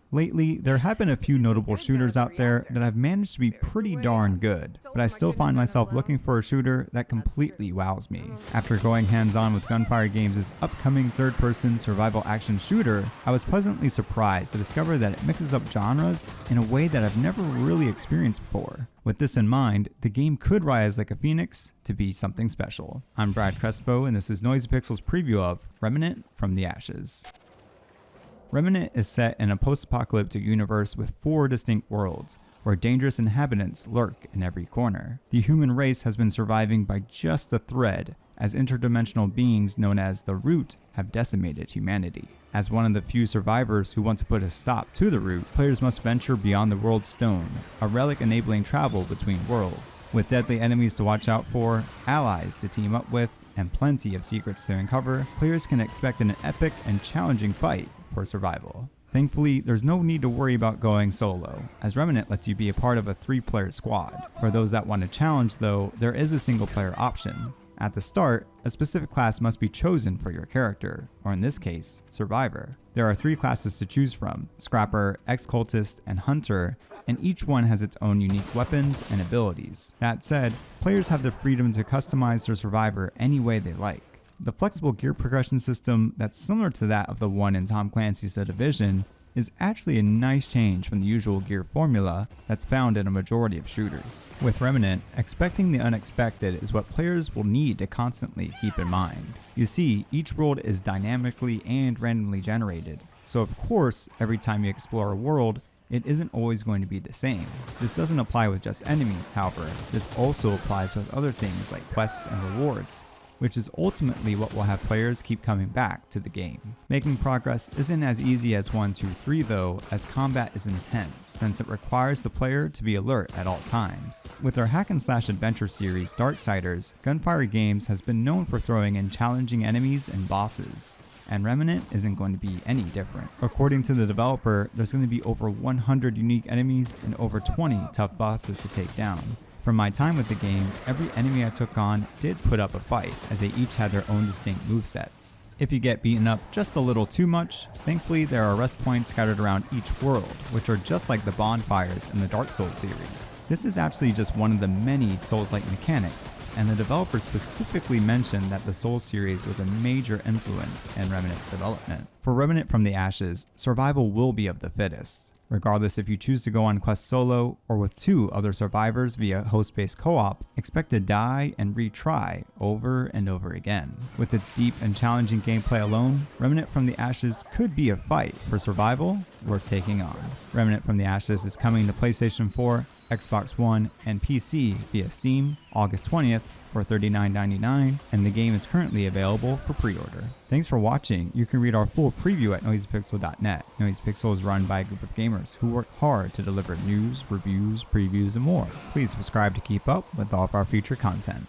Lately, there have been a few notable shooters out there that have managed to be pretty darn good, but I still find myself looking for a shooter that completely wows me. After going hands-on with Gunfire Games' upcoming third-person survival action shooter, I was pleasantly surprised to discover that it mixes up genres in a way that I've never really experienced before. With this in mind, the game could rise like a phoenix to be something special. I'm Brad Crespo, and this is NoiseyPixel's preview of Remnant from the Ashes. Remnant is set in a post-apocalyptic universe with 4 distinct worlds, where dangerous inhabitants lurk in every corner. The human race has been surviving by just a thread, as interdimensional beings known as the Root have decimated humanity. As one of the few survivors who want to put a stop to the Root, players must venture beyond the World Stone, a relic enabling travel between worlds. With deadly enemies to watch out for, allies to team up with, and plenty of secrets to uncover, players can expect an epic and challenging fight for survival. Thankfully, there's no need to worry about going solo, as Remnant lets you be a part of a 3-player squad. For those that want a challenge though, there is a single-player option. At the start, a specific class must be chosen for your character, or in this case, Survivor. There are 3 classes to choose from: Scrapper, Ex-Cultist, and Hunter, and each one has its own unique weapons and abilities. That said, players have the freedom to customize their Survivor any way they like. The flexible gear progression system that's similar to that of the one in Tom Clancy's The Division is actually a nice change from the usual gear formula that's found in a majority of shooters. With Remnant, expecting the unexpected is what players will need to constantly keep in mind. You see, each world is dynamically and randomly generated, so of course, every time you explore a world, it isn't always going to be the same. This doesn't apply with just enemies, however. This also applies with other things like quests and rewards, which is ultimately what will have players keep coming back to the game. Making progress isn't as easy as 1, 2, 3 though, as combat is intense, since it requires the player to be alert at all times. With their hack and slash adventure series Darksiders, Gunfire Games has been known for throwing in challenging enemies and bosses, and Remnant isn't going to be any different. According to the developer, there's going to be over 100 unique enemies and over 20 tough bosses to take down. From my time with the game, every enemy I took on did put up a fight, as they each had their own distinct movesets. If you get beaten up just a little too much, thankfully there are rest points scattered around each world, which are just like the bonfires in the Dark Souls series. This is actually just one of the many Souls-like mechanics, and the developer specifically mentioned that the Souls series was a major influence in Remnant's development. For Remnant from the Ashes, survival will be of the fittest. Regardless if you choose to go on quest solo or with 2 other survivors via host-based co-op, expect to die and retry over and over again. With its deep and challenging gameplay alone, Remnant from the Ashes could be a fight for survival worth taking on. Remnant from the Ashes is coming to PlayStation 4, Xbox One, and PC via Steam August 20th for $39.99, and the game is currently available for pre-order. Thanks for watching. You can read our full preview at NoiseyPixel.net. NoiseyPixel is run by a group of gamers who work hard to deliver news, reviews, previews, and more. Please subscribe to keep up with all of our future content.